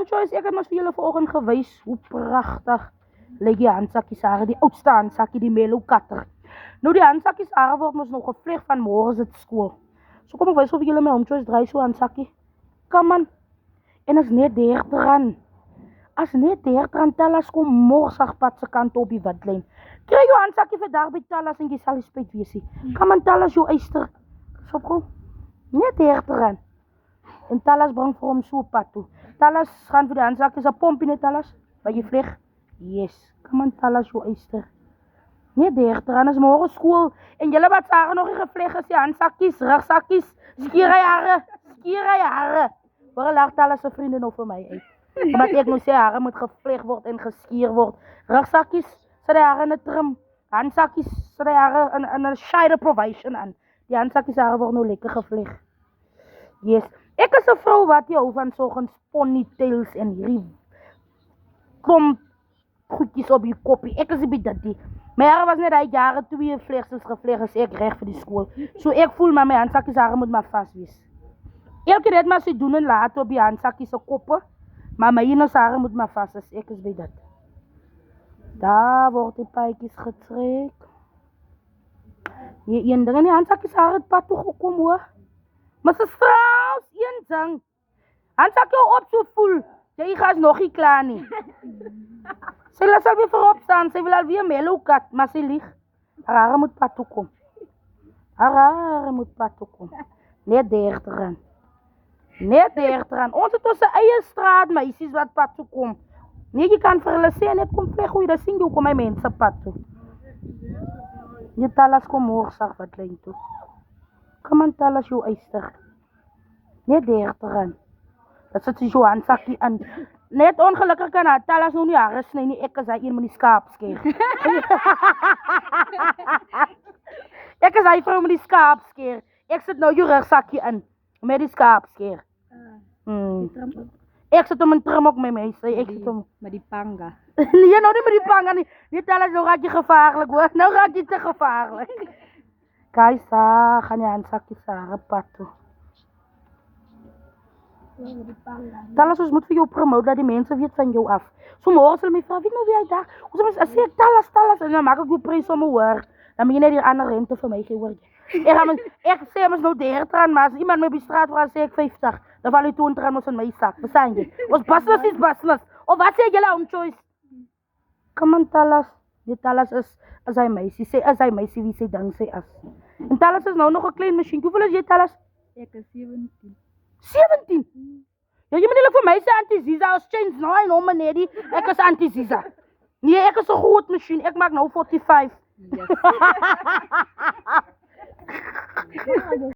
Choice, ek het mos vir julle vanoggend gewys hoe pragtig lyk die handsakkies hare, die oudste handsakkie, die Mellow Cutter. Nou die handsakkies hare word mos nog gevleg van môre is dit skool. So kom ek wys of julle my Home Choice dry so handsakkie. Kom man. En is net R30. As net R30 Tallas kom morsagpad se kant op die Witblyn. Kry jou handsakkie vandag by Tallas en jy sal die spyt wees. Kom aan Tallas jou eyster. So kom. Net R30. En Tallas bring vir hom so pad toe. Tallas gaan vir die handsakkies 'n pompie net Tallas. By jy vlieg. Yes. Kom aan Tallas jou eyster. Nee, R30 is môre skool en julle wat sage nog nie gevleg is, die handsakkies, rugsakkies, skiery hare. Waar lag Tallas se vriende nog vir my uit. Omdat ek nou sê hare moet gevleg word en geskeer word. Rugsakkies, sit die hare in 'n trim. Handsakkies, sit die hare in 'n shire provision aan. Die handsakkies hare word nou lekker gevleg. Yes. Ek is 'n vrou wat hou van soggens ponytails en hierdie klomp goedjies op die koppie. Ek is 'n bietjie dit. My hare was net daai jare 2 vlegsels gevleg as ek reg vir die skool. So ek voel maar my handsakkies hare moet maar vas wees. Elke net maar sy doen en laat op die handsakkies se koppe. Maar my ene hare moet maar vas as ek is by dit. Daar word die paadjies getrek. Hier een ding en die handsakkies hare het pad toe gekom hoor. Maar se straals een ding. Handsak jou op so voel. Jy gaan nog nie klaar nie. Sy laat sal weer voorop staan. Sy wil alweer Mellow Cut, maar sy lieg. Haar hare moet pad toe kom. Haar hare moet pad toe kom. Net R30. Net R30. Ons het ons eie straat meisies wat pad toe kom. Nee, jy kan vir hulle sê net kom vleg hoe jy dat sien jy kom my mense pad toe. Jy Tallas kom morsag wat lyn toe. Kom aan Tallas jou eyster. Net R30. Dat sit sy so handsakkie in. Net ongelukkig kan haar Tallas nou nie hare sny nie. Ek is hy een met die skaap skeer. Ek is hy vrou met die skaap skeer. Ek sit nou jou rugsakkie in met die skaap skeer. Ek sit hom in trim ook met my sê ek sit hom met die panga. Nee, nou nie met die panga nie. Nie Tallas nou raak jy gevaarlik hoor. Nou raak jy te gevaarlik. Kaisa, gaan jy handsakkies hare pad toe. Tallas, ons moet vir jou promote dat die mense weet van jou af. So môre sal my vra, weet nou wie hy daar? Ons sê ek Tallas en dan maak ek jou prys sommer hoor. Dan moet jy net die ander rente vir my gee hoor. Ek sê mos nou R30, maar as iemand my op die straat vra sê ek 50. Dan val jy R20 mos in my sak. Verstaan jy? Ons business is business. Of wat sê julle Home Choice? Kom aan Tallas. Die Tallas is hy meisie. Sê is hy meisie wie sy ding sê as. En Tallas is nou nog 'n klein masjien. Hoeveel is jy Tallas? Ek is 17. 17? Ja, jy moet net vir my sê Auntie Ziza as change nou en hom net. Ek is Auntie Ziza. Nee, ek is 'n groot masjien. Ek maak nou 45. Yes.